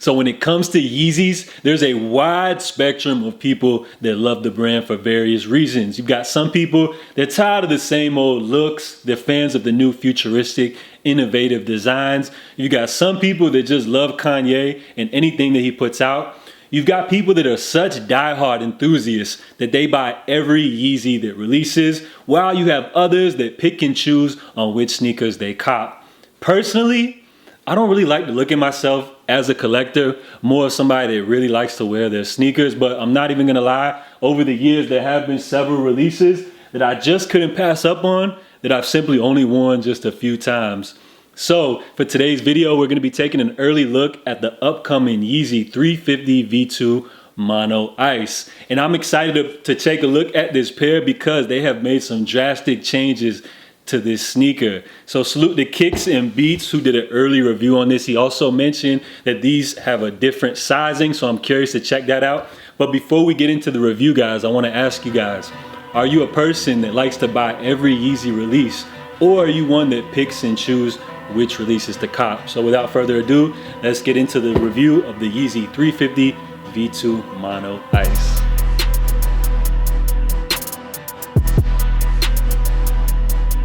So when it comes to Yeezys, there's a wide spectrum of people that love the brand for various reasons. You've got some people, they're tired of the same old looks. They're fans of the new futuristic, innovative designs. You got some people that just love Kanye and anything that he puts out. You've got people that are such diehard enthusiasts that they buy every Yeezy that releases, while you have others that pick and choose on which sneakers they cop. Personally, I don't really like to look at myself as a collector, more of somebody that really likes to wear their sneakers, but I'm not even gonna lie, over the years there have been several releases that I just couldn't pass up on that I've simply only worn just a few times. So for today's video, we're gonna be taking an early look at the upcoming Yeezy 350 V2 Mono Ice. And I'm excited to take a look at this pair because they have made some drastic changes to this sneaker. So salute to Kicks and Beats who did an early review on this. He also mentioned that these have a different sizing, so I'm curious to check that out. But before we get into the review, guys, I want to ask you guys, are you a person that likes to buy every Yeezy release, or are you one that picks and chooses which releases to cop? So without further ado, let's get into the review of the Yeezy 350 V2 Mono Ice.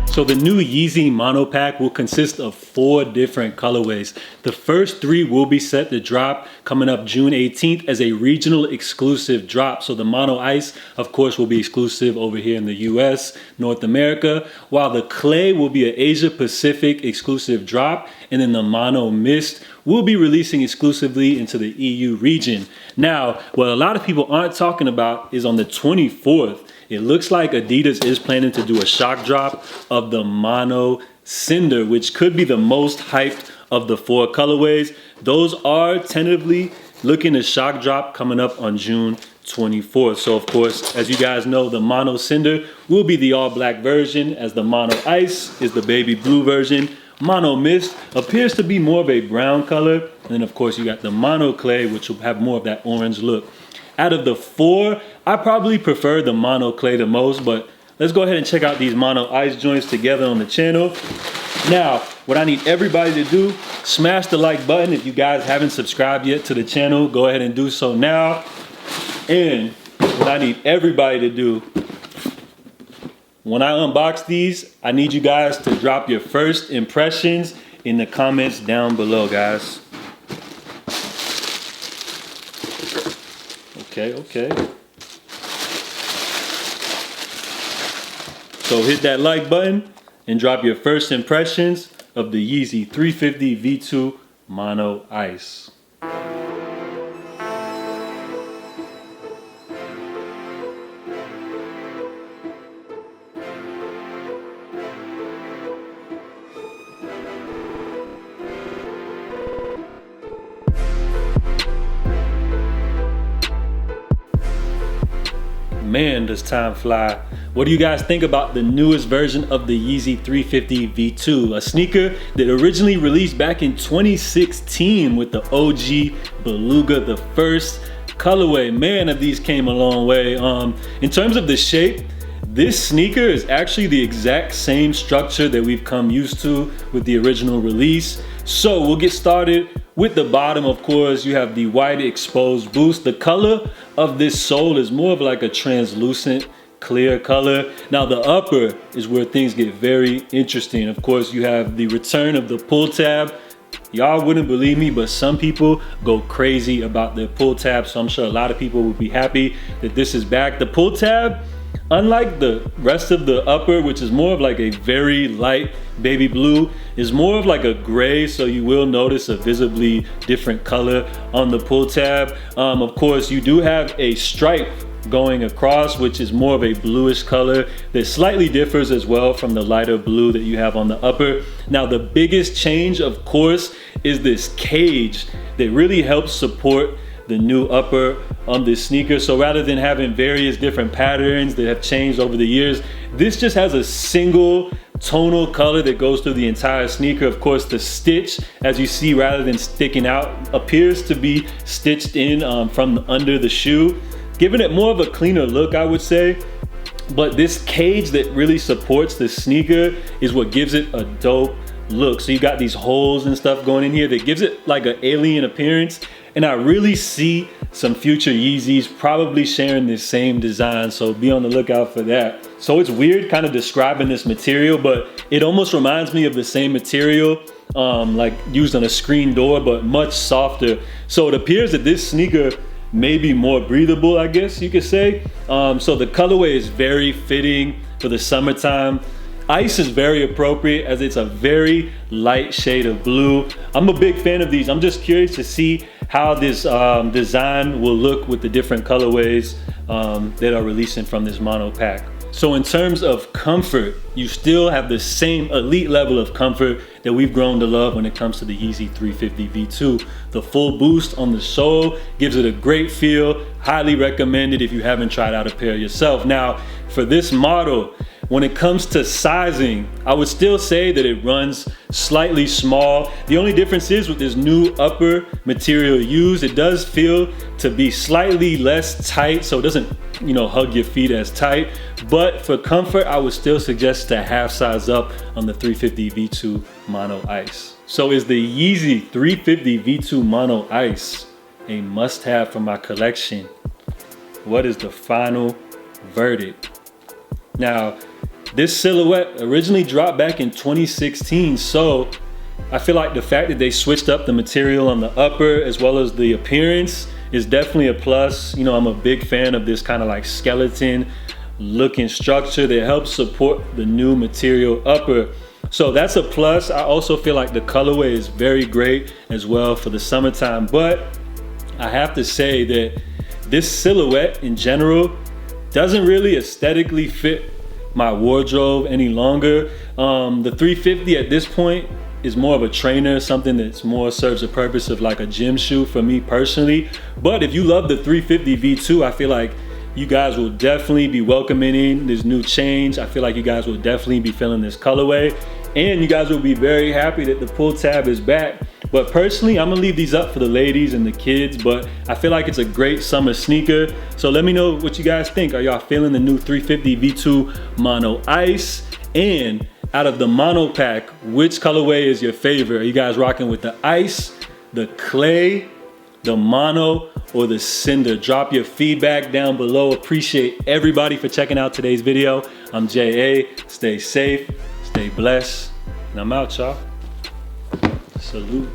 So the new Yeezy Mono Pack will consist of 4 different colorways. The first 3 will be set to drop coming up June 18th as a regional exclusive drop. So the Mono Ice, of course, will be exclusive over here in the US, North America, while the Clay will be an Asia Pacific exclusive drop, and then the Mono Mist will be releasing exclusively into the EU region. Now, what a lot of people aren't talking about is on the 24th, it looks like Adidas is planning to do a shock drop of the Mono Cinder, which could be the most hyped of the 4 colorways. Those are tentatively looking to shock drop coming up on June 24th. So of course, as you guys know, the Mono Cinder will be the all black version, as the Mono Ice is the baby blue version. Mono Mist appears to be more of a brown color. And then of course you got the Mono Clay, which will have more of that orange look. Out of the 4, I probably prefer the Mono Clay the most, but let's go ahead and check out these Mono Ice joints together on the channel. Now, what I need everybody to do, smash the like button. If you guys haven't subscribed yet to the channel, go ahead and do so now. And what I need everybody to do, when I unbox these, I need you guys to drop your first impressions in the comments down below, guys. Okay. So hit that like button and drop your first impressions of the Yeezy 350 V2 Mono Ice. Man, does time fly. What do you guys think about the newest version of the Yeezy 350 V2? A sneaker that originally released back in 2016 with the OG Beluga, the first colorway. Man, have these came a long way. In terms of the shape, this sneaker is actually the exact same structure that we've come used to with the original release. So we'll get started with the bottom. Of course, you have the white exposed boost. The color of this sole is more of like a translucent clear color. Now the upper is where things get very interesting. Of course, you have the return of the pull tab. Y'all wouldn't believe me, but some people go crazy about their pull tab, so I'm sure a lot of people will be happy that this is back. The pull tab, unlike the rest of the upper, which is more of like a very light baby blue, is more of like a gray, so you will notice a visibly different color on the pull tab. Of course, you do have a stripe going across, which is more of a bluish color that slightly differs as well from the lighter blue that you have on the upper. Now the biggest change, of course, is this cage that really helps support the new upper on this sneaker. So rather than having various different patterns that have changed over the years, this just has a single tonal color that goes through the entire sneaker. Of course, the stitch, as you see, rather than sticking out, appears to be stitched in from under the shoe, giving it more of a cleaner look, I would say. But this cage that really supports the sneaker is what gives it a dope look. So you got these holes and stuff going in here that gives it like an alien appearance. And I really see some future Yeezys probably sharing this same design, so be on the lookout for that. So it's weird kind of describing this material, but it almost reminds me of the same material like used on a screen door, but much softer. So it appears that this sneaker may be more breathable, I guess you could say. So the colorway is very fitting for the summertime. Ice is very appropriate as it's a very light shade of blue. I'm a big fan of these. I'm just curious to see how this design will look with the different colorways that are releasing from this mono pack. So in terms of comfort, you still have the same elite level of comfort that we've grown to love when it comes to the Yeezy 350 V2. The full boost on the sole gives it a great feel. Highly recommended if you haven't tried out a pair yourself. Now, for this model, when it comes to sizing, I would still say that it runs slightly small. The only difference is with this new upper material used, it does feel to be slightly less tight, so it doesn't, you know, hug your feet as tight. But for comfort, I would still suggest to half size up on the 350 V2 Mono Ice. So is the Yeezy 350 V2 Mono Ice a must-have for my collection? What is the final verdict? Now, this silhouette originally dropped back in 2016, so I feel like the fact that they switched up the material on the upper as well as the appearance is definitely a plus. You know, I'm a big fan of this kind of like skeleton looking structure that helps support the new material upper. So that's a plus. I also feel like the colorway is very great as well for the summertime, but I have to say that this silhouette in general doesn't really aesthetically fit my wardrobe any longer. The 350 at this point is more of a trainer, something that's more serves the purpose of like a gym shoe for me personally. But if you love the 350 V2, I feel like you guys will definitely be welcoming in this new change. I feel like you guys will definitely be feeling this colorway, and you guys will be very happy that the pull tab is back. But personally, I'm gonna leave these up for the ladies and the kids, but I feel like it's a great summer sneaker. So let me know what you guys think. Are y'all feeling the new 350 V2 Mono Ice? And out of the mono pack, which colorway is your favorite? Are you guys rocking with the ice, the clay, the mono, or the cinder? Drop your feedback down below. Appreciate everybody for checking out today's video. I'm J.A. Stay safe, stay blessed, and I'm out, y'all. Salute.